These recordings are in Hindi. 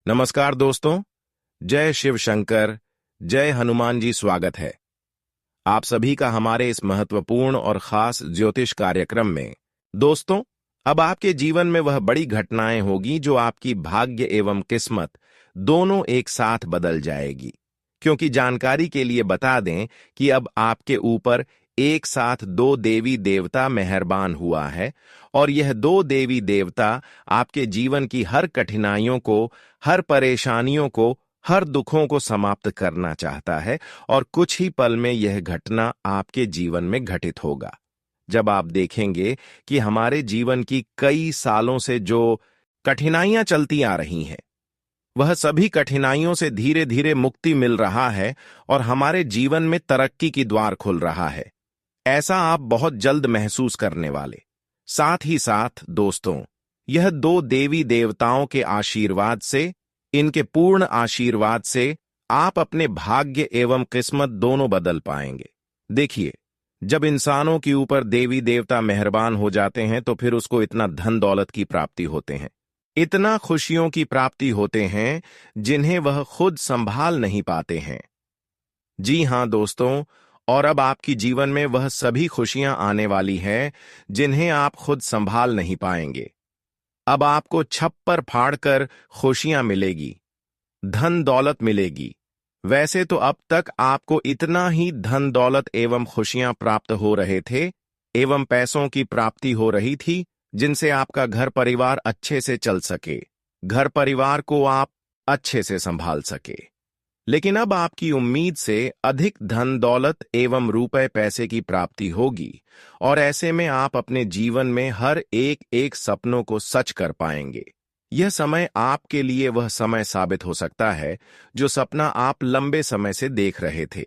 नमस्कार दोस्तों। जय शिव शंकर, जय हनुमान जी। स्वागत है आप सभी का हमारे इस महत्वपूर्ण और खास ज्योतिष कार्यक्रम में। दोस्तों, अब आपके जीवन में वह बड़ी घटनाएं होगी जो आपकी भाग्य एवं किस्मत दोनों एक साथ बदल जाएगी। क्योंकि जानकारी के लिए बता दें कि अब आपके ऊपर एक साथ दो देवी देवता मेहरबान हुआ है और यह दो देवी देवता आपके जीवन की हर कठिनाइयों को, हर परेशानियों को, हर दुखों को समाप्त करना चाहता है और कुछ ही पल में यह घटना आपके जीवन में घटित होगा। जब आप देखेंगे कि हमारे जीवन की कई सालों से जो कठिनाइयां चलती आ रही हैं, वह सभी कठिनाइयों से धीरे धीरे मुक्ति मिल रहा है और हमारे जीवन में तरक्की की द्वार खुल रहा है, ऐसा आप बहुत जल्द महसूस करने वाले। साथ ही साथ दोस्तों, यह दो देवी देवताओं के आशीर्वाद से, इनके पूर्ण आशीर्वाद से आप अपने भाग्य एवं किस्मत दोनों बदल पाएंगे। देखिए, जब इंसानों के ऊपर देवी देवता मेहरबान हो जाते हैं तो फिर उसको इतना धन दौलत की प्राप्ति होते हैं, इतना खुशियों की प्राप्ति होते हैं जिन्हें वह खुद संभाल नहीं पाते हैं। जी हां दोस्तों, और अब आपकी जीवन में वह सभी खुशियां आने वाली हैं जिन्हें आप खुद संभाल नहीं पाएंगे। अब आपको छप्पर फाड़कर खुशियां मिलेगी, धन दौलत मिलेगी। वैसे तो अब तक आपको इतना ही धन दौलत एवं खुशियां प्राप्त हो रहे थे एवं पैसों की प्राप्ति हो रही थी जिनसे आपका घर परिवार अच्छे से चल सके, घर परिवार को आप अच्छे से संभाल सके। लेकिन अब आपकी उम्मीद से अधिक धन दौलत एवं रुपए पैसे की प्राप्ति होगी और ऐसे में आप अपने जीवन में हर एक एक सपनों को सच कर पाएंगे। यह समय आपके लिए वह समय साबित हो सकता है जो सपना आप लंबे समय से देख रहे थे।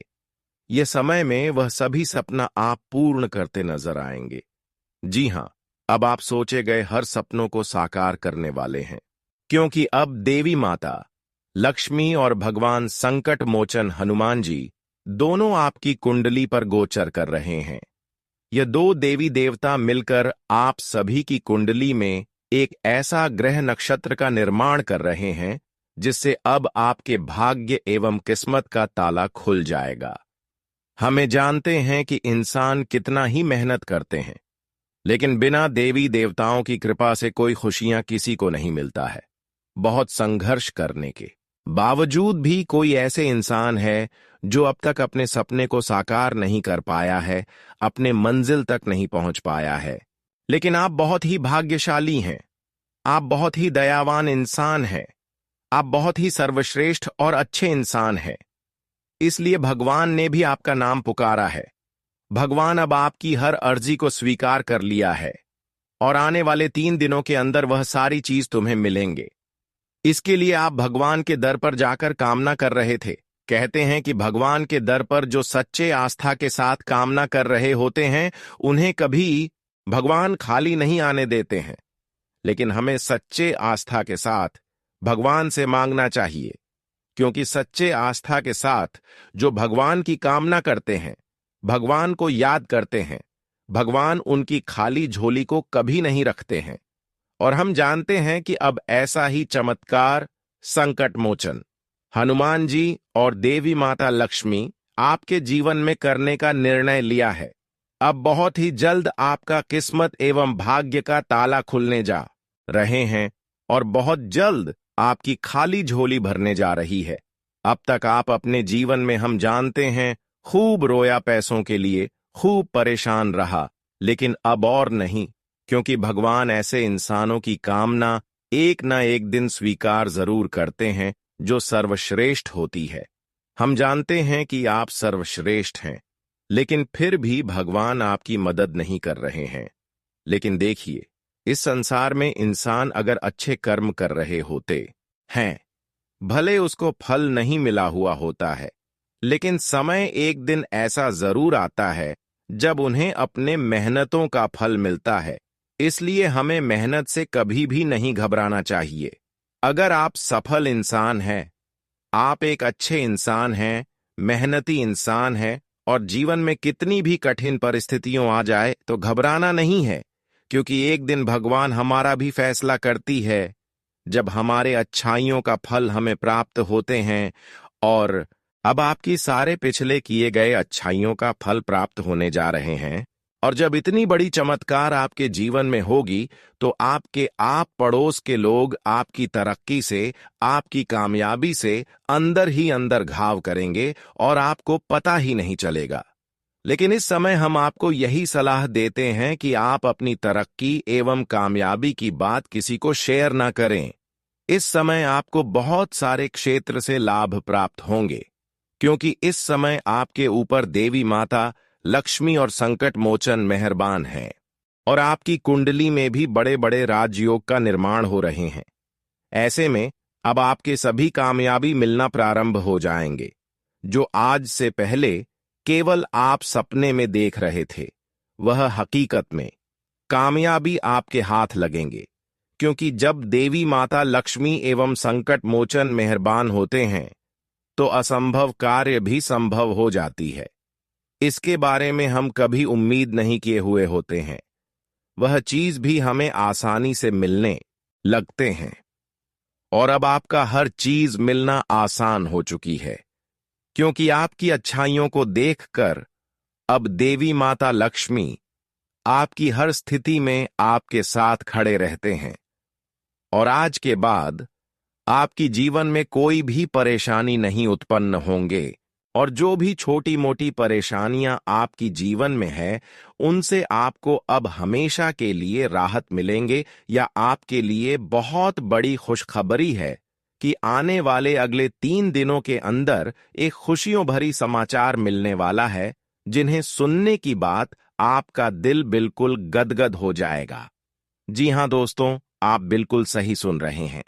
यह समय में वह सभी सपना आप पूर्ण करते नजर आएंगे। जी हां, अब आप सोचे गए हर सपनों को साकार करने वाले हैं, क्योंकि अब देवी माता लक्ष्मी और भगवान संकट मोचन हनुमान जी दोनों आपकी कुंडली पर गोचर कर रहे हैं। ये दो देवी देवता मिलकर आप सभी की कुंडली में एक ऐसा ग्रह नक्षत्र का निर्माण कर रहे हैं जिससे अब आपके भाग्य एवं किस्मत का ताला खुल जाएगा। हमें जानते हैं कि इंसान कितना ही मेहनत करते हैं, लेकिन बिना देवी देवताओं की कृपा से कोई खुशियां किसी को नहीं मिलता है। बहुत संघर्ष करने के बावजूद भी कोई ऐसे इंसान है जो अब तक अपने सपने को साकार नहीं कर पाया है, अपने मंजिल तक नहीं पहुंच पाया है। लेकिन आप बहुत ही भाग्यशाली हैं, आप बहुत ही दयावान इंसान हैं, आप बहुत ही सर्वश्रेष्ठ और अच्छे इंसान हैं। इसलिए भगवान ने भी आपका नाम पुकारा है। भगवान अब आपकी हर अर्जी को स्वीकार कर लिया है और आने वाले 3 दिनों के अंदर वह सारी चीज तुम्हें मिलेंगे। इसके लिए आप भगवान के दर पर जाकर कामना कर रहे थे। कहते हैं कि भगवान के दर पर जो सच्चे आस्था के साथ कामना कर रहे होते हैं उन्हें कभी भगवान खाली नहीं आने देते हैं। लेकिन हमें सच्चे आस्था के साथ भगवान से मांगना चाहिए, क्योंकि सच्चे आस्था के साथ जो भगवान की कामना करते हैं, भगवान को याद करते हैं, भगवान उनकी खाली झोली को कभी नहीं रखते हैं। और हम जानते हैं कि अब ऐसा ही चमत्कार संकट मोचन हनुमान जी और देवी माता लक्ष्मी आपके जीवन में करने का निर्णय लिया है। अब बहुत ही जल्द आपका किस्मत एवं भाग्य का ताला खुलने जा रहे हैं और बहुत जल्द आपकी खाली झोली भरने जा रही है। अब तक आप अपने जीवन में, हम जानते हैं, खूब रोया पैसों के लिए, खूब परेशान रहा, लेकिन अब और नहीं, क्योंकि भगवान ऐसे इंसानों की कामना एक न एक दिन स्वीकार जरूर करते हैं जो सर्वश्रेष्ठ होती है। हम जानते हैं कि आप सर्वश्रेष्ठ हैं, लेकिन फिर भी भगवान आपकी मदद नहीं कर रहे हैं। लेकिन देखिए, इस संसार में इंसान अगर अच्छे कर्म कर रहे होते हैं, भले उसको फल नहीं मिला हुआ होता है, लेकिन समय एक दिन ऐसा जरूर आता है जब उन्हें अपने मेहनतों का फल मिलता है। इसलिए हमें मेहनत से कभी भी नहीं घबराना चाहिए। अगर आप सफल इंसान हैं, आप एक अच्छे इंसान हैं, मेहनती इंसान हैं और जीवन में कितनी भी कठिन परिस्थितियों आ जाए तो घबराना नहीं है, क्योंकि एक दिन भगवान हमारा भी फैसला करती है जब हमारे अच्छाइयों का फल हमें प्राप्त होते हैं और अब आपकी सारे पिछले किए गए अच्छाइयों का फल प्राप्त होने जा रहे हैं, और जब इतनी बड़ी चमत्कार आपके जीवन में होगी तो आपके आप पड़ोस के लोग आपकी तरक्की से, आपकी कामयाबी से अंदर ही अंदर घाव करेंगे और आपको पता ही नहीं चलेगा। लेकिन इस समय हम आपको यही सलाह देते हैं कि आप अपनी तरक्की एवं कामयाबी की बात किसी को शेयर ना करें। इस समय आपको बहुत सारे क्षेत्र से लाभ प्राप्त होंगे, क्योंकि इस समय आपके ऊपर देवी माता लक्ष्मी और संकट मोचन मेहरबान है और आपकी कुंडली में भी बड़े बड़े राजयोग का निर्माण हो रहे हैं। ऐसे में अब आपके सभी कामयाबी मिलना प्रारंभ हो जाएंगे, जो आज से पहले केवल आप सपने में देख रहे थे, वह हकीकत में कामयाबी आपके हाथ लगेंगे। क्योंकि जब देवी माता लक्ष्मी एवं संकट मोचन मेहरबान होते हैं तो असंभव कार्य भी संभव हो जाती है। इसके बारे में हम कभी उम्मीद नहीं किए हुए होते हैं, वह चीज भी हमें आसानी से मिलने लगते हैं। और अब आपका हर चीज मिलना आसान हो चुकी है, क्योंकि आपकी अच्छाइयों को देखकर अब देवी माता लक्ष्मी आपकी हर स्थिति में आपके साथ खड़े रहते हैं। और आज के बाद आपकी जीवन में कोई भी परेशानी नहीं उत्पन्न होंगे, और जो भी छोटी मोटी परेशानियां आपकी जीवन में है उनसे आपको अब हमेशा के लिए राहत मिलेंगे। या आपके लिए बहुत बड़ी खुशखबरी है कि आने वाले अगले 3 दिनों के अंदर एक खुशियों भरी समाचार मिलने वाला है, जिन्हें सुनने की बात आपका दिल बिल्कुल गदगद हो जाएगा। जी हां दोस्तों, आप बिल्कुल सही सुन रहे हैं।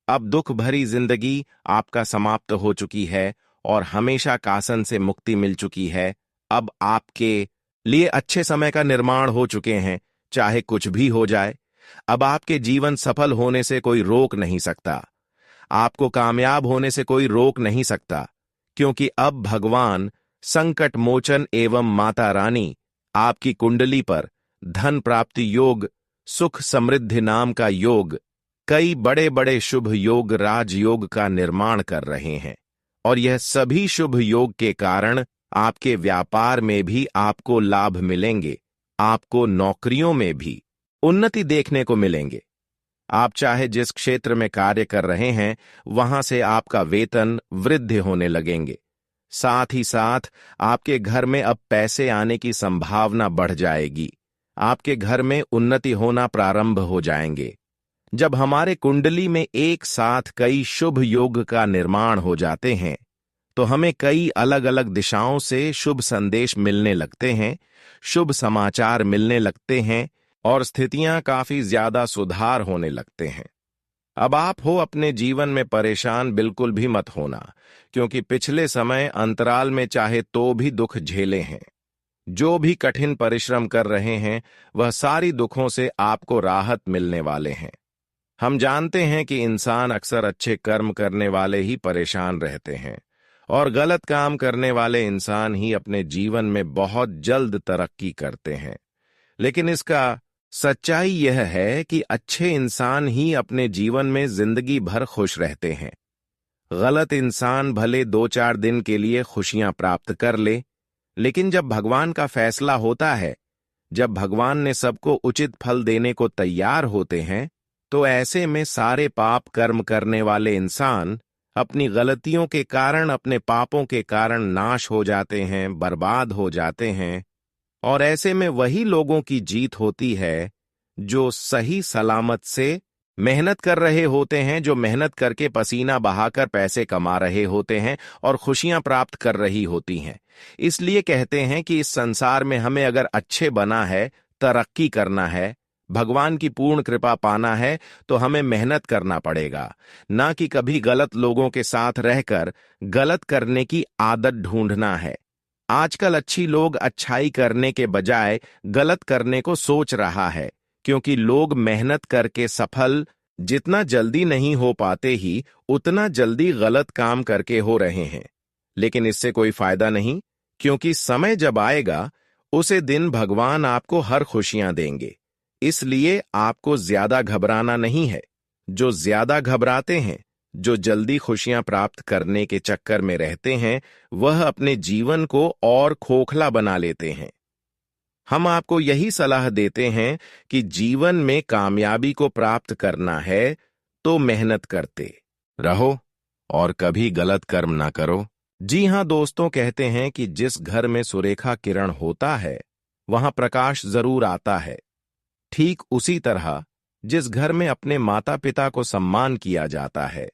अब दुख भरी जिंदगी आपका समाप्त हो चुकी है और हमेशा कासन से मुक्ति मिल चुकी है। अब आपके लिए अच्छे समय का निर्माण हो चुके हैं, चाहे कुछ भी हो जाए। अब आपके जीवन सफल होने से कोई रोक नहीं सकता, आपको कामयाब होने से कोई रोक नहीं सकता, क्योंकि अब भगवान संकट मोचन एवं माता रानी आपकी कुंडली पर धन प्राप्ति योग, सुख समृद्धि नाम का योग, कई बड़े बड़े शुभ योग, राजयोग का निर्माण कर रहे हैं। और यह सभी शुभ योग के कारण आपके व्यापार में भी आपको लाभ मिलेंगे, आपको नौकरियों में भी उन्नति देखने को मिलेंगे। आप चाहे जिस क्षेत्र में कार्य कर रहे हैं वहां से आपका वेतन वृद्धि होने लगेंगे। साथ ही साथ आपके घर में अब पैसे आने की संभावना बढ़ जाएगी, आपके घर में उन्नति होना प्रारंभ हो जाएंगे। जब हमारे कुंडली में एक साथ कई शुभ योग का निर्माण हो जाते हैं तो हमें कई अलग अलग दिशाओं से शुभ संदेश मिलने लगते हैं, शुभ समाचार मिलने लगते हैं और स्थितियां काफी ज्यादा सुधार होने लगते हैं। अब आप हो अपने जीवन में परेशान बिल्कुल भी मत होना, क्योंकि पिछले समय अंतराल में चाहे तो भी दुख झेले हैं। जो भी कठिन परिश्रम कर रहे हैं वह सारी दुखों से आपको राहत मिलने वाले हैं। हम जानते हैं कि इंसान अक्सर अच्छे कर्म करने वाले ही परेशान रहते हैं और गलत काम करने वाले इंसान ही अपने जीवन में बहुत जल्द तरक्की करते हैं। लेकिन इसका सच्चाई यह है कि अच्छे इंसान ही अपने जीवन में जिंदगी भर खुश रहते हैं। गलत इंसान भले 2-4 दिन के लिए खुशियां प्राप्त कर ले, लेकिन जब भगवान का फैसला होता है, जब भगवान ने सबको उचित फल देने को तैयार होते हैं, तो ऐसे में सारे पाप कर्म करने वाले इंसान अपनी गलतियों के कारण, अपने पापों के कारण नाश हो जाते हैं, बर्बाद हो जाते हैं। और ऐसे में वही लोगों की जीत होती है जो सही सलामत से मेहनत कर रहे होते हैं, जो मेहनत करके पसीना बहाकर पैसे कमा रहे होते हैं और खुशियां प्राप्त कर रही होती हैं। इसलिए कहते हैं कि इस संसार में हमें अगर अच्छे बना है, तरक्की करना है, भगवान की पूर्ण कृपा पाना है, तो हमें मेहनत करना पड़ेगा, ना कि कभी गलत लोगों के साथ रहकर गलत करने की आदत ढूंढना है। आजकल अच्छी लोग अच्छाई करने के बजाय गलत करने को सोच रहा है, क्योंकि लोग मेहनत करके सफल जितना जल्दी नहीं हो पाते ही उतना जल्दी गलत काम करके हो रहे हैं। लेकिन इससे कोई फायदा नहीं, क्योंकि समय जब आएगा उसे दिन भगवान आपको हर खुशियां देंगे। इसलिए आपको ज्यादा घबराना नहीं है। जो ज्यादा घबराते हैं, जो जल्दी खुशियां प्राप्त करने के चक्कर में रहते हैं, वह अपने जीवन को और खोखला बना लेते हैं। हम आपको यही सलाह देते हैं कि जीवन में कामयाबी को प्राप्त करना है तो मेहनत करते रहो और कभी गलत कर्म ना करो। जी हां दोस्तों, कहते हैं कि जिस घर में सुरेखा किरण होता है वहां प्रकाश जरूर आता है। ठीक उसी तरह जिस घर में अपने माता पिता को सम्मान किया जाता है,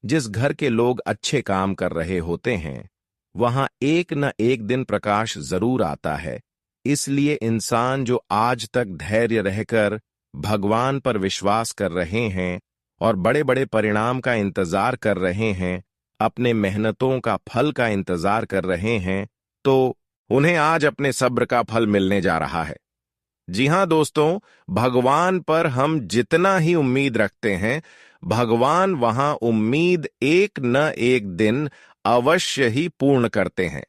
जिस घर के लोग अच्छे काम कर रहे होते हैं, वहां एक न एक दिन प्रकाश जरूर आता है। इसलिए इंसान जो आज तक धैर्य रहकर भगवान पर विश्वास कर रहे हैं और बड़े बड़े परिणाम का इंतजार कर रहे हैं, अपने मेहनतों का फल का इंतजार कर रहे हैं, तो उन्हें आज अपने सब्र का फल मिलने जा रहा है। जी हां दोस्तों, भगवान पर हम जितना ही उम्मीद रखते हैं, भगवान वहां उम्मीद एक न एक दिन अवश्य ही पूर्ण करते हैं।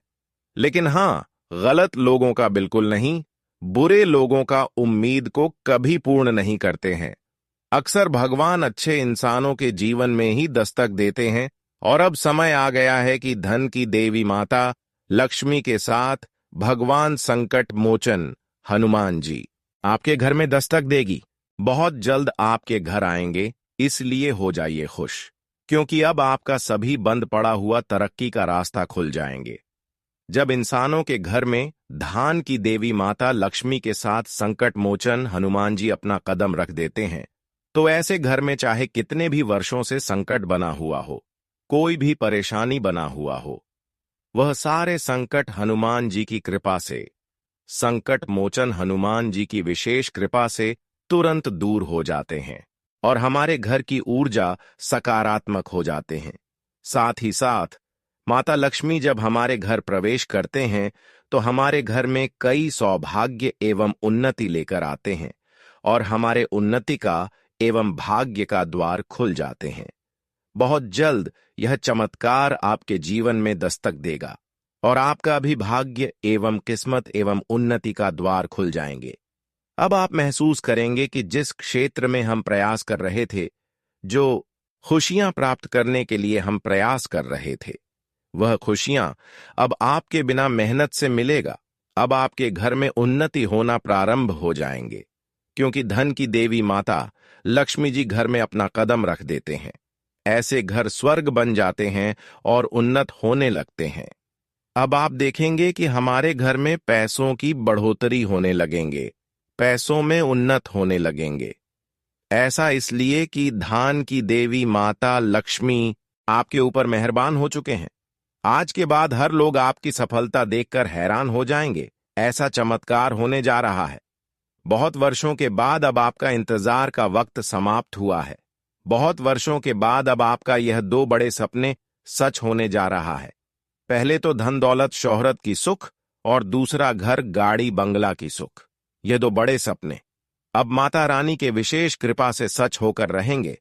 लेकिन हां, गलत लोगों का बिल्कुल नहीं, बुरे लोगों का उम्मीद को कभी पूर्ण नहीं करते हैं। अक्सर भगवान अच्छे इंसानों के जीवन में ही दस्तक देते हैं और अब समय आ गया है कि धन की देवी माता लक्ष्मी के साथ भगवान संकट मोचन हनुमान जी आपके घर में दस्तक देगी। बहुत जल्द आपके घर आएंगे, इसलिए हो जाइए खुश, क्योंकि अब आपका सभी बंद पड़ा हुआ तरक्की का रास्ता खुल जाएंगे। जब इंसानों के घर में धान की देवी माता लक्ष्मी के साथ संकट मोचन हनुमान जी अपना कदम रख देते हैं, तो ऐसे घर में चाहे कितने भी वर्षों से संकट बना हुआ हो, कोई भी परेशानी बना हुआ हो, वह सारे संकट हनुमान जी की कृपा से, संकट मोचन हनुमान जी की विशेष कृपा से तुरंत दूर हो जाते हैं और हमारे घर की ऊर्जा सकारात्मक हो जाते हैं। साथ ही साथ माता लक्ष्मी जब हमारे घर प्रवेश करते हैं तो हमारे घर में कई सौभाग्य एवं उन्नति लेकर आते हैं और हमारे उन्नति का एवं भाग्य का द्वार खुल जाते हैं। बहुत जल्द यह चमत्कार आपके जीवन में दस्तक देगा और आपका भी भाग्य एवं किस्मत एवं उन्नति का द्वार खुल जाएंगे। अब आप महसूस करेंगे कि जिस क्षेत्र में हम प्रयास कर रहे थे, जो खुशियां प्राप्त करने के लिए हम प्रयास कर रहे थे, वह खुशियां अब आपके बिना मेहनत से मिलेगा। अब आपके घर में उन्नति होना प्रारंभ हो जाएंगे, क्योंकि धन की देवी माता लक्ष्मी जी घर में अपना कदम रख देते हैं। ऐसे घर स्वर्ग बन जाते हैं और उन्नत होने लगते हैं। अब आप देखेंगे कि हमारे घर में पैसों की बढ़ोतरी होने लगेंगे, पैसों में उन्नत होने लगेंगे। ऐसा इसलिए कि धान की देवी माता लक्ष्मी आपके ऊपर मेहरबान हो चुके हैं। आज के बाद हर लोग आपकी सफलता देखकर हैरान हो जाएंगे। ऐसा चमत्कार होने जा रहा है। बहुत वर्षों के बाद अब आपका इंतजार का वक्त समाप्त हुआ है। बहुत वर्षों के बाद अब आपका यह दो बड़े सपने सच होने जा रहा है। पहले तो धन दौलत शोहरत की सुख और दूसरा घर गाड़ी बंगला की सुख। ये दो बड़े सपने अब माता रानी के विशेष कृपा से सच होकर रहेंगे।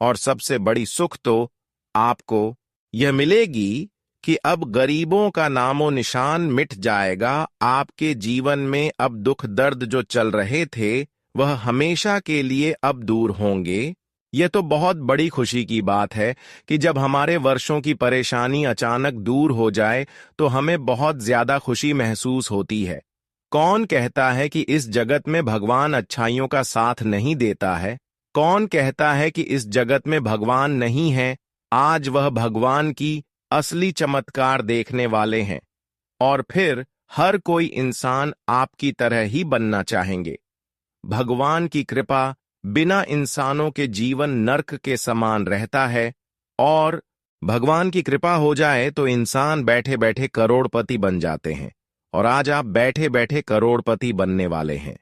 और सबसे बड़ी सुख तो आपको यह मिलेगी कि अब गरीबों का नामो निशान मिट जाएगा। आपके जीवन में अब दुख दर्द जो चल रहे थे वह हमेशा के लिए अब दूर होंगे। यह तो बहुत बड़ी खुशी की बात है कि जब हमारे वर्षों की परेशानी अचानक दूर हो जाए तो हमें बहुत ज्यादा खुशी महसूस होती है। कौन कहता है कि इस जगत में भगवान अच्छाइयों का साथ नहीं देता है? कौन कहता है कि इस जगत में भगवान नहीं है? आज वह भगवान की असली चमत्कार देखने वाले हैं और फिर हर कोई इंसान आपकी तरह ही बनना चाहेंगे। भगवान की कृपा बिना इंसानों के जीवन नर्क के समान रहता है और भगवान की कृपा हो जाए तो इंसान बैठे बैठे करोड़पति बन जाते हैं। और आज आप बैठे बैठे करोड़पति बनने वाले हैं।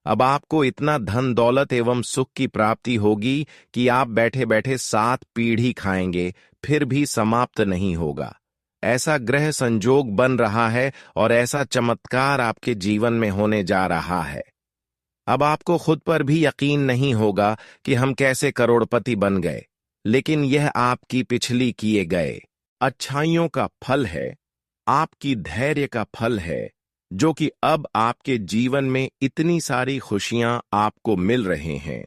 अब आपको इतना धन दौलत एवं सुख की प्राप्ति होगी कि आप बैठे बैठे 7 पीढ़ी खाएंगे, फिर भी समाप्त नहीं होगा। ऐसा ग्रह संजोग बन रहा है और ऐसा चमत्कार आपके जीवन में होने जा रहा है। अब आपको खुद पर भी यकीन नहीं होगा कि हम कैसे करोड़पति बन गए, लेकिन यह आपकी पिछली किए गए अच्छाइयों का फल है, आपकी धैर्य का फल है, जो कि अब आपके जीवन में इतनी सारी खुशियां आपको मिल रहे हैं।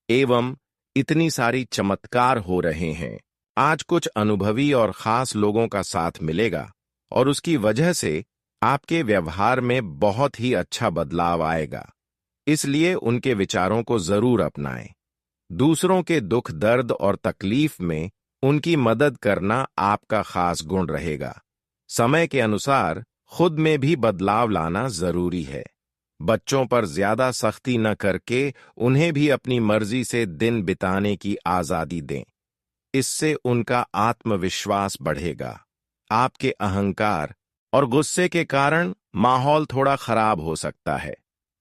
एवं इतनी सारी चमत्कार हो रहे हैं। आज कुछ अनुभवी और खास लोगों का साथ मिलेगा और उसकी वजह से आपके व्यवहार में बहुत ही अच्छा बदलाव आएगा। इसलिए उनके विचारों को जरूर अपनाएं। दूसरों के दुख दर्द और तकलीफ में उनकी मदद करना आपका खास गुण रहेगा। समय के अनुसार खुद में भी बदलाव लाना जरूरी है। बच्चों पर ज्यादा सख्ती न करके उन्हें भी अपनी मर्जी से दिन बिताने की आजादी दें। इससे उनका आत्मविश्वास बढ़ेगा। आपके अहंकार और गुस्से के कारण माहौल थोड़ा खराब हो सकता है,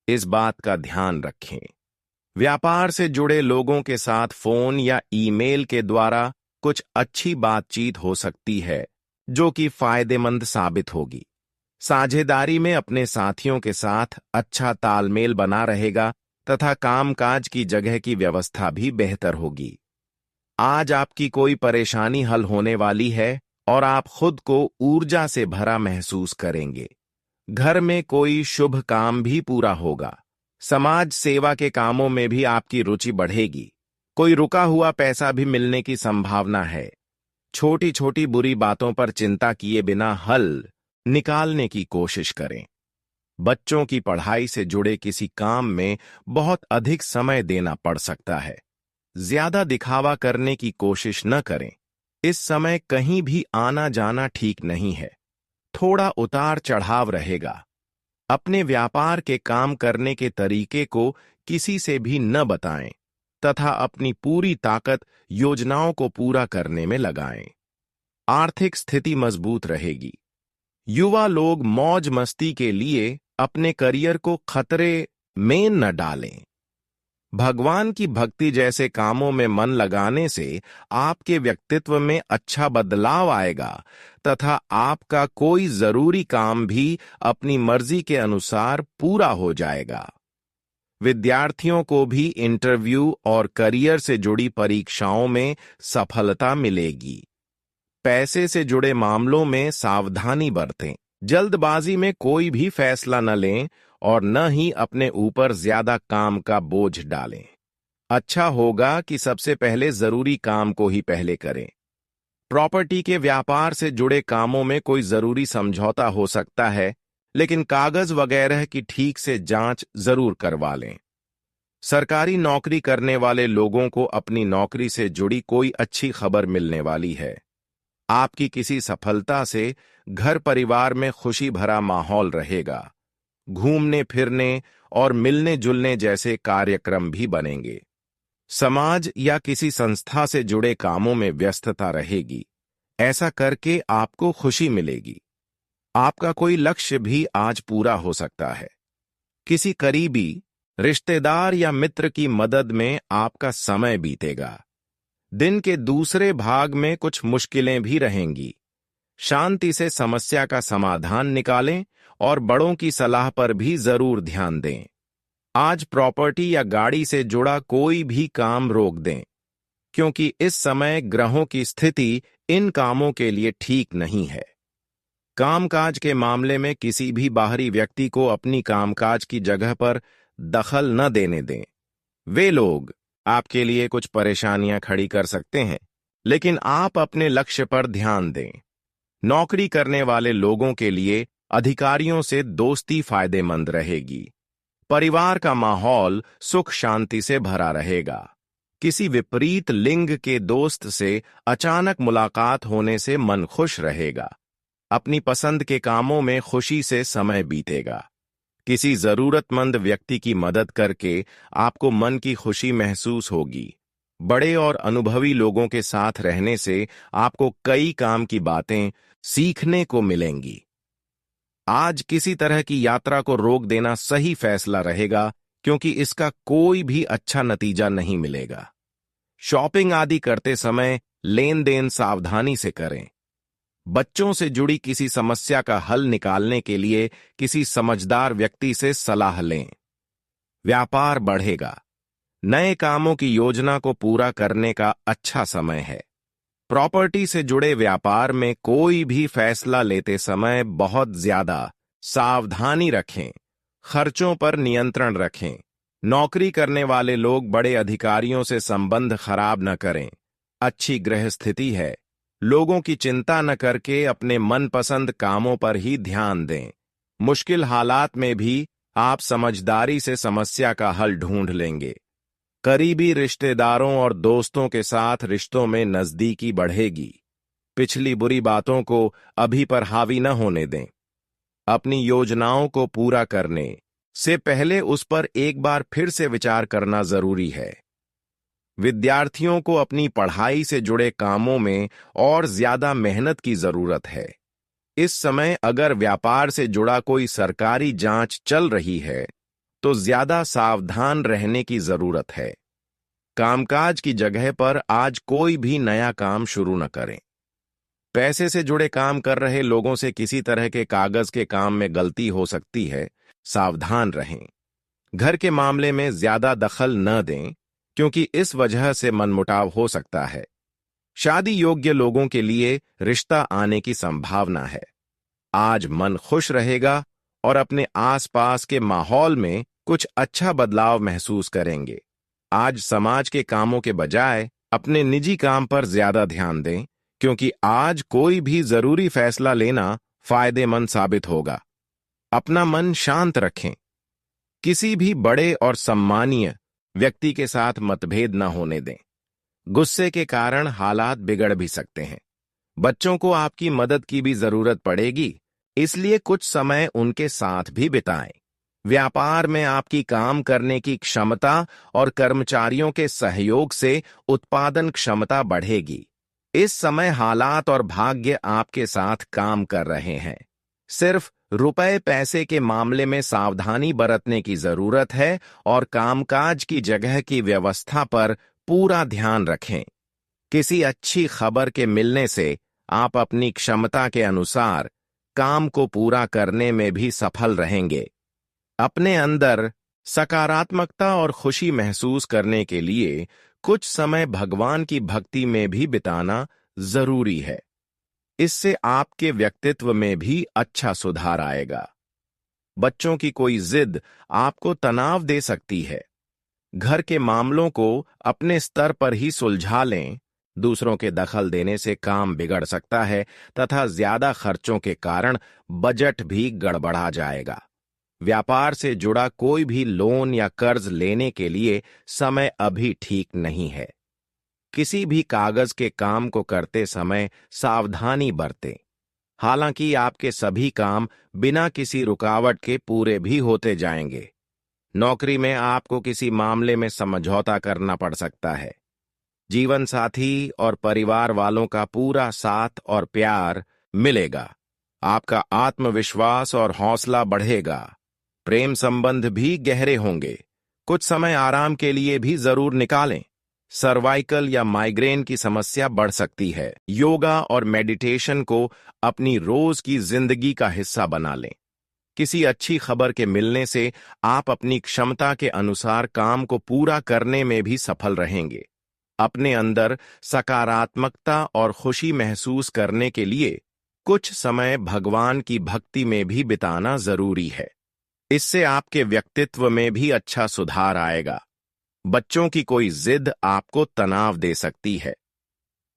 इस बात का ध्यान रखें। व्यापार से जुड़े लोगों के साथ फोन या ईमेल के द्वारा कुछ अच्छी बातचीत हो सकती है जो कि फायदेमंद साबित होगी। साझेदारी में अपने साथियों के साथ अच्छा तालमेल बना रहेगा तथा कामकाज की जगह की व्यवस्था भी बेहतर होगी। आज आपकी कोई परेशानी हल होने वाली है और आप खुद को ऊर्जा से भरा महसूस करेंगे। घर में कोई शुभ काम भी पूरा होगा। समाज सेवा के कामों में भी आपकी रुचि बढ़ेगी। कोई रुका हुआ पैसा भी मिलने की संभावना है। छोटी छोटी बुरी बातों पर चिंता किए बिना हल निकालने की कोशिश करें। बच्चों की पढ़ाई से जुड़े किसी काम में बहुत अधिक समय देना पड़ सकता है। ज्यादा दिखावा करने की कोशिश न करें। इस समय कहीं भी आना जाना ठीक नहीं है। थोड़ा उतार चढ़ाव रहेगा। अपने व्यापार के काम करने के तरीके को किसी से भी न बताएं तथा अपनी पूरी ताकत योजनाओं को पूरा करने में लगाएं। आर्थिक स्थिति मजबूत रहेगी। युवा लोग मौज मस्ती के लिए अपने करियर को खतरे में न डालें। भगवान की भक्ति जैसे कामों में मन लगाने से आपके व्यक्तित्व में अच्छा बदलाव आएगा तथा आपका कोई जरूरी काम भी अपनी मर्जी के अनुसार पूरा हो जाएगा। विद्यार्थियों को भी इंटरव्यू और करियर से जुड़ी परीक्षाओं में सफलता मिलेगी। पैसे से जुड़े मामलों में सावधानी बरतें। जल्दबाजी में कोई भी फैसला न लें और न ही अपने ऊपर ज्यादा काम का बोझ डालें। अच्छा होगा कि सबसे पहले जरूरी काम को ही पहले करें। प्रॉपर्टी के व्यापार से जुड़े कामों में कोई जरूरी समझौता हो सकता है, लेकिन कागज वगैरह की ठीक से जांच जरूर करवा लें। सरकारी नौकरी करने वाले लोगों को अपनी नौकरी से जुड़ी कोई अच्छी खबर मिलने वाली है। आपकी किसी सफलता से घर परिवार में खुशी भरा माहौल रहेगा। घूमने फिरने और मिलने जुलने जैसे कार्यक्रम भी बनेंगे। समाज या किसी संस्था से जुड़े कामों में व्यस्तता रहेगी। ऐसा करके आपको खुशी मिलेगी। आपका कोई लक्ष्य भी आज पूरा हो सकता है। किसी करीबी रिश्तेदार या मित्र की मदद में आपका समय बीतेगा। दिन के दूसरे भाग में कुछ मुश्किलें भी रहेंगी। शांति से समस्या का समाधान निकालें और बड़ों की सलाह पर भी जरूर ध्यान दें। आज प्रॉपर्टी या गाड़ी से जुड़ा कोई भी काम रोक दें, क्योंकि इस समय ग्रहों की स्थिति इन कामों के लिए ठीक नहीं है। कामकाज के मामले में किसी भी बाहरी व्यक्ति को अपनी कामकाज की जगह पर दखल न देने दें। वे लोग आपके लिए कुछ परेशानियां खड़ी कर सकते हैं, लेकिन आप अपने लक्ष्य पर ध्यान दें। नौकरी करने वाले लोगों के लिए अधिकारियों से दोस्ती फायदेमंद रहेगी। परिवार का माहौल सुख शांति से भरा रहेगा। किसी विपरीत लिंग के दोस्त से अचानक मुलाकात होने से मन खुश रहेगा। अपनी पसंद के कामों में खुशी से समय बीतेगा। किसी जरूरतमंद व्यक्ति की मदद करके आपको मन की खुशी महसूस होगी। बड़े और अनुभवी लोगों के साथ रहने से आपको कई काम की बातें सीखने को मिलेंगी। आज किसी तरह की यात्रा को रोक देना सही फैसला रहेगा, क्योंकि इसका कोई भी अच्छा नतीजा नहीं मिलेगा। शॉपिंग आदि करते समय लेन देन सावधानी से करें। बच्चों से जुड़ी किसी समस्या का हल निकालने के लिए किसी समझदार व्यक्ति से सलाह लें। व्यापार बढ़ेगा। नए कामों की योजना को पूरा करने का अच्छा समय है। प्रॉपर्टी से जुड़े व्यापार में कोई भी फैसला लेते समय बहुत ज्यादा सावधानी रखें। खर्चों पर नियंत्रण रखें। नौकरी करने वाले लोग बड़े अधिकारियों से संबंध खराब न करें। अच्छी गृह स्थिति है। लोगों की चिंता न करके अपने मनपसंद कामों पर ही ध्यान दें। मुश्किल हालात में भी आप समझदारी से समस्या का हल ढूंढ लेंगे। करीबी रिश्तेदारों और दोस्तों के साथ रिश्तों में नजदीकी बढ़ेगी। पिछली बुरी बातों को अभी पर हावी न होने दें। अपनी योजनाओं को पूरा करने से पहले उस पर एक बार फिर से विचार करना जरूरी है। विद्यार्थियों को अपनी पढ़ाई से जुड़े कामों में और ज्यादा मेहनत की जरूरत है। इस समय अगर व्यापार से जुड़ा कोई सरकारी जांच चल रही है तो ज्यादा सावधान रहने की जरूरत है। कामकाज की जगह पर आज कोई भी नया काम शुरू न करें। पैसे से जुड़े काम कर रहे लोगों से किसी तरह के कागज के काम में गलती हो सकती है, सावधान रहें। घर के मामले में ज्यादा दखल न दें क्योंकि इस वजह से मनमुटाव हो सकता है। शादी योग्य लोगों के लिए रिश्ता आने की संभावना है। आज मन खुश रहेगा और अपने आसपास के माहौल में कुछ अच्छा बदलाव महसूस करेंगे। आज समाज के कामों के बजाय अपने निजी काम पर ज्यादा ध्यान दें क्योंकि आज कोई भी जरूरी फैसला लेना फायदेमंद साबित होगा। अपना मन शांत रखें। किसी भी बड़े और सम्मानीय व्यक्ति के साथ मतभेद न होने दें। गुस्से के कारण हालात बिगड़ भी सकते हैं। बच्चों को आपकी मदद की भी जरूरत पड़ेगी, इसलिए कुछ समय उनके साथ भी बिताएं। व्यापार में आपकी काम करने की क्षमता और कर्मचारियों के सहयोग से उत्पादन क्षमता बढ़ेगी। इस समय हालात और भाग्य आपके साथ काम कर रहे हैं। सिर्फ रुपए पैसे के मामले में सावधानी बरतने की जरूरत है और कामकाज की जगह की व्यवस्था पर पूरा ध्यान रखें। किसी अच्छी खबर के मिलने से आप अपनी क्षमता के अनुसार काम को पूरा करने में भी सफल रहेंगे। अपने अंदर सकारात्मकता और खुशी महसूस करने के लिए कुछ समय भगवान की भक्ति में भी बिताना जरूरी है। इससे आपके व्यक्तित्व में भी अच्छा सुधार आएगा। बच्चों की कोई जिद आपको तनाव दे सकती है। घर के मामलों को अपने स्तर पर ही सुलझा लें। दूसरों के दखल देने से काम बिगड़ सकता है तथा ज्यादा खर्चों के कारण बजट भी गड़बड़ा जाएगा। व्यापार से जुड़ा कोई भी लोन या कर्ज लेने के लिए समय अभी ठीक नहीं है। किसी भी कागज के काम को करते समय सावधानी बरतें। हालांकि आपके सभी काम बिना किसी रुकावट के पूरे भी होते जाएंगे। नौकरी में आपको किसी मामले में समझौता करना पड़ सकता है। जीवन साथी और परिवार वालों का पूरा साथ और प्यार मिलेगा। आपका आत्मविश्वास और हौसला बढ़ेगा। प्रेम संबंध भी गहरे होंगे। कुछ समय आराम के लिए भी जरूर निकालें। सर्वाइकल या माइग्रेन की समस्या बढ़ सकती है। योगा और मेडिटेशन को अपनी रोज की जिंदगी का हिस्सा बना लें। किसी अच्छी खबर के मिलने से आप अपनी क्षमता के अनुसार काम को पूरा करने में भी सफल रहेंगे। अपने अंदर सकारात्मकता और खुशी महसूस करने के लिए कुछ समय भगवान की भक्ति में भी बिताना जरूरी है। इससे आपके व्यक्तित्व में भी अच्छा सुधार आएगा। बच्चों की कोई जिद आपको तनाव दे सकती है।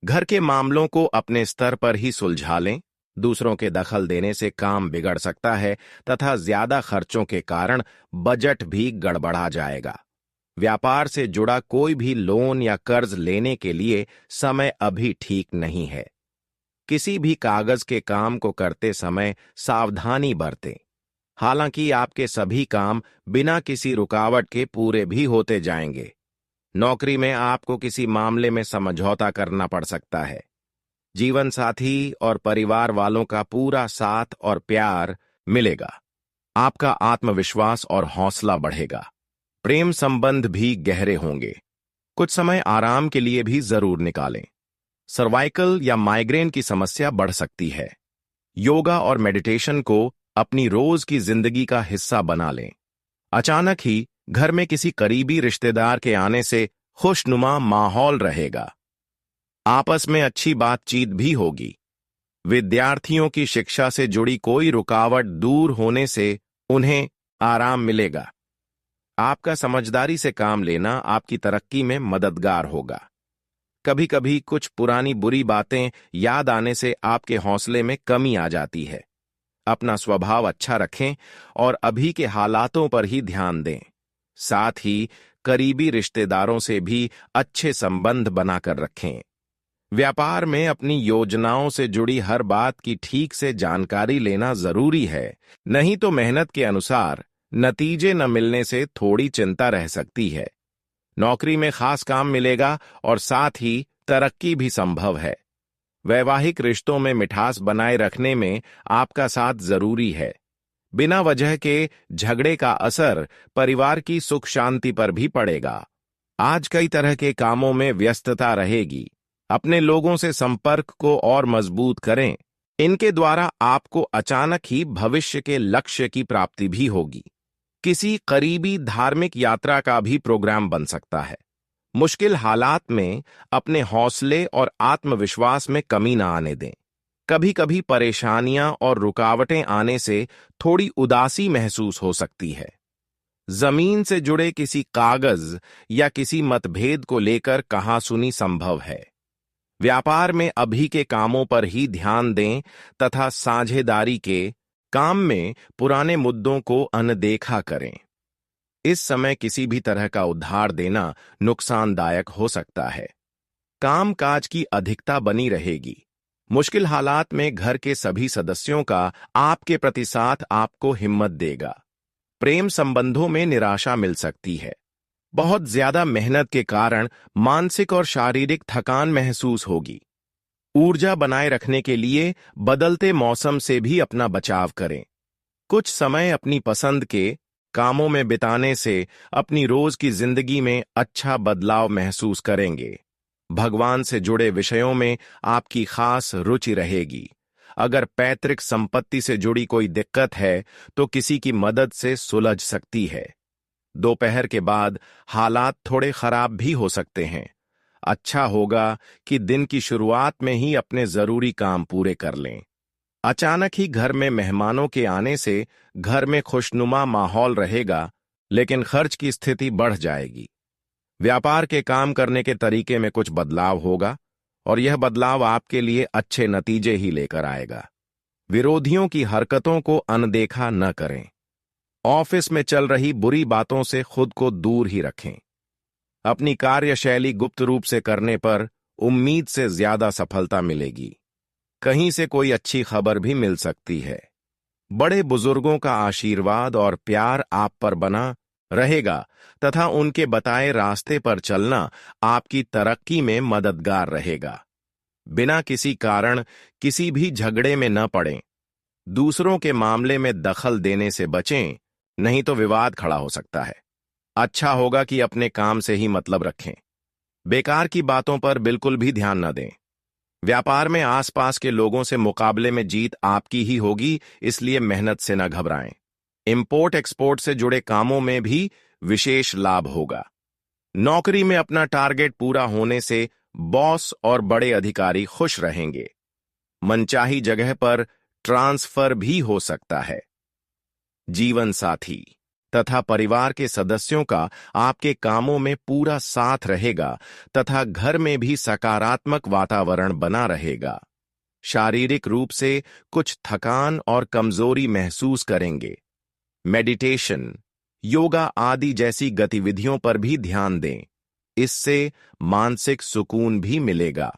घर के मामलों को अपने स्तर पर ही सुलझा लें। दूसरों के दखल देने से काम बिगड़ सकता है तथा ज्यादा खर्चों के कारण बजट भी गड़बड़ा जाएगा। व्यापार से जुड़ा कोई भी लोन या कर्ज लेने के लिए समय अभी ठीक नहीं है। किसी भी कागज के काम को करते समय सावधानी बरतें। हालांकि आपके सभी काम बिना किसी रुकावट के पूरे भी होते जाएंगे। नौकरी में आपको किसी मामले में समझौता करना पड़ सकता है। जीवन साथी और परिवार वालों का पूरा साथ और प्यार मिलेगा। आपका आत्मविश्वास और हौसला बढ़ेगा। प्रेम संबंध भी गहरे होंगे। कुछ समय आराम के लिए भी जरूर निकालें। सर्वाइकल या माइग्रेन की समस्या बढ़ सकती है। योगा और मेडिटेशन को अपनी रोज की जिंदगी का हिस्सा बना लें। अचानक ही घर में किसी करीबी रिश्तेदार के आने से खुशनुमा माहौल रहेगा। आपस में अच्छी बातचीत भी होगी। विद्यार्थियों की शिक्षा से जुड़ी कोई रुकावट दूर होने से उन्हें आराम मिलेगा। आपका समझदारी से काम लेना आपकी तरक्की में मददगार होगा। कभी कभी कुछ पुरानी बुरी बातें याद आने से आपके हौसले में कमी आ जाती है। अपना स्वभाव अच्छा रखें और अभी के हालातों पर ही ध्यान दें। साथ ही करीबी रिश्तेदारों से भी अच्छे संबंध बनाकर रखें। व्यापार में अपनी योजनाओं से जुड़ी हर बात की ठीक से जानकारी लेना जरूरी है, नहीं तो मेहनत के अनुसार नतीजे न मिलने से थोड़ी चिंता रह सकती है। नौकरी में खास काम मिलेगा और साथ ही तरक्की भी संभव है। वैवाहिक रिश्तों में मिठास बनाए रखने में आपका साथ जरूरी है। बिना वजह के झगड़े का असर परिवार की सुख शांति पर भी पड़ेगा। आज कई तरह के कामों में व्यस्तता रहेगी। अपने लोगों से संपर्क को और मजबूत करें। इनके द्वारा आपको अचानक ही भविष्य के लक्ष्य की प्राप्ति भी होगी। किसी करीबी धार्मिक यात्रा का भी प्रोग्राम बन सकता है। मुश्किल हालात में अपने हौसले और आत्मविश्वास में कमी न आने दें। कभी कभी परेशानियां और रुकावटें आने से थोड़ी उदासी महसूस हो सकती है। जमीन से जुड़े किसी कागज या किसी मतभेद को लेकर कहासुनी संभव है। व्यापार में अभी के कामों पर ही ध्यान दें तथा साझेदारी के काम में पुराने मुद्दों को अनदेखा करें। इस समय किसी भी तरह का उधार देना नुकसानदायक हो सकता है। कामकाज की अधिकता बनी रहेगी। मुश्किल हालात में घर के सभी सदस्यों का आपके प्रति साथ आपको हिम्मत देगा। प्रेम संबंधों में निराशा मिल सकती है। बहुत ज्यादा मेहनत के कारण मानसिक और शारीरिक थकान महसूस होगी। ऊर्जा बनाए रखने के लिए बदलते मौसम से भी अपना बचाव करें। कुछ समय अपनी पसंद के कामों में बिताने से अपनी रोज की जिंदगी में अच्छा बदलाव महसूस करेंगे। भगवान से जुड़े विषयों में आपकी खास रुचि रहेगी। अगर पैतृक संपत्ति से जुड़ी कोई दिक्कत है तो किसी की मदद से सुलझ सकती है। दोपहर के बाद हालात थोड़े खराब भी हो सकते हैं। अच्छा होगा कि दिन की शुरुआत में ही अपने जरूरी काम पूरे कर लें। अचानक ही घर में मेहमानों के आने से घर में खुशनुमा माहौल रहेगा, लेकिन खर्च की स्थिति बढ़ जाएगी। व्यापार के काम करने के तरीके में कुछ बदलाव होगा और यह बदलाव आपके लिए अच्छे नतीजे ही लेकर आएगा। विरोधियों की हरकतों को अनदेखा न करें। ऑफिस में चल रही बुरी बातों से खुद को दूर ही रखें। अपनी कार्यशैली गुप्त रूप से करने पर उम्मीद से ज्यादा सफलता मिलेगी। कहीं से कोई अच्छी खबर भी मिल सकती है। बड़े बुजुर्गों का आशीर्वाद और प्यार आप पर बना रहेगा तथा उनके बताए रास्ते पर चलना आपकी तरक्की में मददगार रहेगा। बिना किसी कारण किसी भी झगड़े में न पड़ें। दूसरों के मामले में दखल देने से बचें, नहीं तो विवाद खड़ा हो सकता है। अच्छा होगा कि अपने काम से ही मतलब रखें। बेकार की बातों पर बिल्कुल भी ध्यान न दें। व्यापार में आसपास के लोगों से मुकाबले में जीत आपकी ही होगी, इसलिए मेहनत से न घबराएं। इंपोर्ट एक्सपोर्ट से जुड़े कामों में भी विशेष लाभ होगा। नौकरी में अपना टारगेट पूरा होने से बॉस और बड़े अधिकारी खुश रहेंगे। मनचाही जगह पर ट्रांसफर भी हो सकता है। जीवन साथी तथा परिवार के सदस्यों का आपके कामों में पूरा साथ रहेगा तथा घर में भी सकारात्मक वातावरण बना रहेगा। शारीरिक रूप से कुछ थकान और कमजोरी महसूस करेंगे। मेडिटेशन, योगा आदि जैसी गतिविधियों पर भी ध्यान दें। इससे मानसिक सुकून भी मिलेगा।